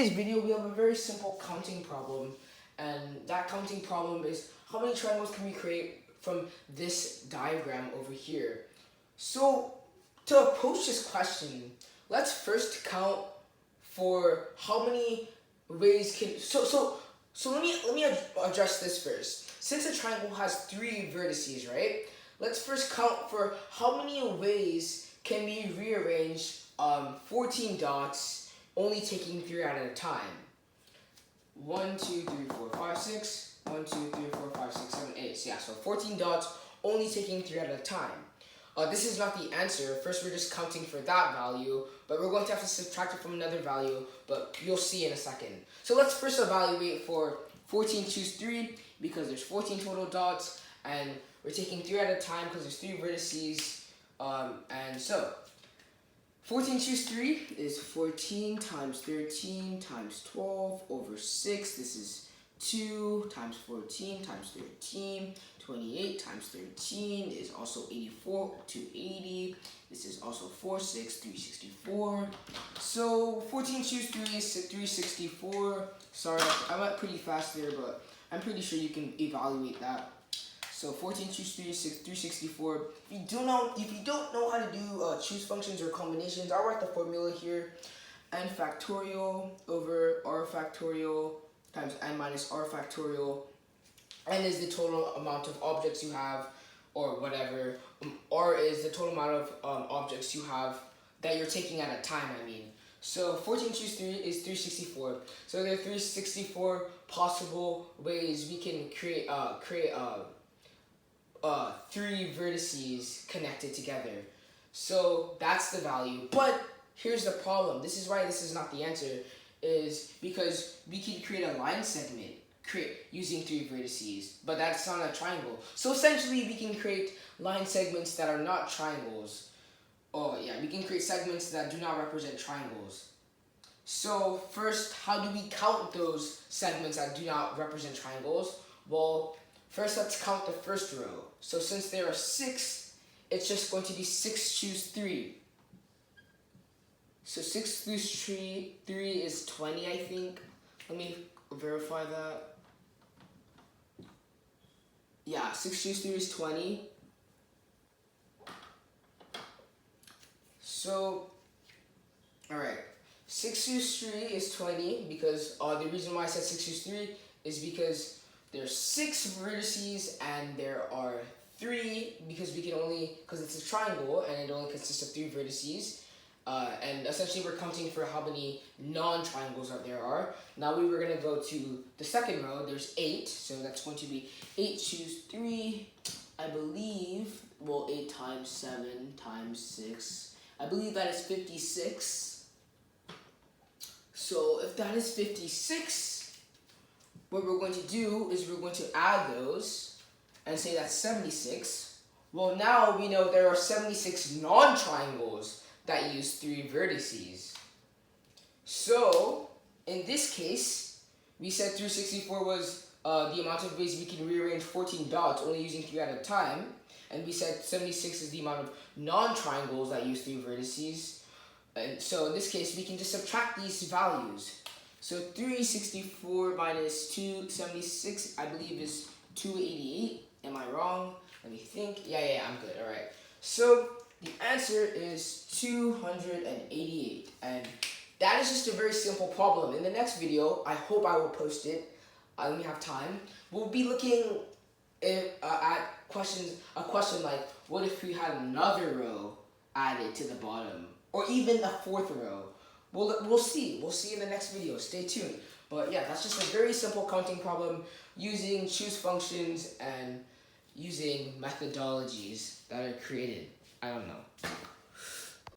today's video, we have a very simple counting problem, and that counting problem is how many triangles can we create from this diagram over here. So to approach this question, let's first count for how many ways can so let me address this first. Since a triangle has 3 vertices, right? Let's first count for how many ways can we rearrange 14 dots, only taking 3 at a time. 1, 2, 3, 4, 5, 6. 1, 2, 3, 4, 5, 6, 7, 8. So yeah, so 14 dots, only taking 3 at a time. This is not the answer. First, we're just counting for that value, but we're going to have to subtract it from another value, but you'll see in a second. So let's first evaluate for 14 choose 3, because there's 14 total dots, and we're taking 3 at a time because there's 3 vertices, and so 14 choose 3 is 14 times 13 times 12 over 6. This is 2 times 14 times 13. 28 times 13 is also 84 to 80. This is also 4, 6, 364. So 14 choose 3 is 364. Sorry, I went pretty fast there, but I'm pretty sure you can evaluate that. So 14 choose 3 is 364. If you don't know how to do choose functions or combinations, I'll write the formula here. N factorial over R factorial times N minus R factorial. N is the total amount of objects you have, or whatever. R is the total amount of objects you have that you're taking at a time, I mean. So 14 choose 3 is 364. So there are 364 possible ways we can create 3 vertices connected together. So that's the value. But here's the problem. This is why this is not the answer, is because we can create a line segment using 3 vertices, but that's not a triangle. So essentially we can create line segments that are not triangles. Oh yeah, we can create segments that do not represent triangles. So first, how do we count those segments that do not represent triangles? Well, first let's count the first row. So since there are 6, it's just going to be 6 choose 3. So 6 choose 3 is 20, I think. Let me verify that. Yeah, 6 choose 3 is 20. So, alright. 6 choose 3 is 20 because the reason why I said 6 choose 3 is because there's 6 vertices and there are 3 because it's a triangle and it only consists of 3 vertices. And essentially we're counting for how many non-triangles there are. Now we were going to go to the second row. There's 8, so that's going to be 8 choose 3, I believe. Well, 8 times 7 times 6. I believe that is 56. So if that is 56, what we're going to do is we're going to add those and say that's 76. Well, now we know there are 76 non-triangles that use 3 vertices. So, in this case, we said 364 was the amount of ways we can rearrange 14 dots, only using 3 at a time. And we said 76 is the amount of non-triangles that use 3 vertices. And so, in this case, we can just subtract these values. So, 364 minus 276, I believe, is 288. Am I wrong? Let me think. Yeah, I'm good. All right. So, the answer is 288, and that is just a very simple problem. In the next video, I hope I will post it. I only have time. We'll be looking at a question like, what if we had another row added to the bottom, or even a 4th row? We'll see. We'll see in the next video. Stay tuned. But yeah, that's just a very simple counting problem using choose functions and using methodologies that are created. I don't know.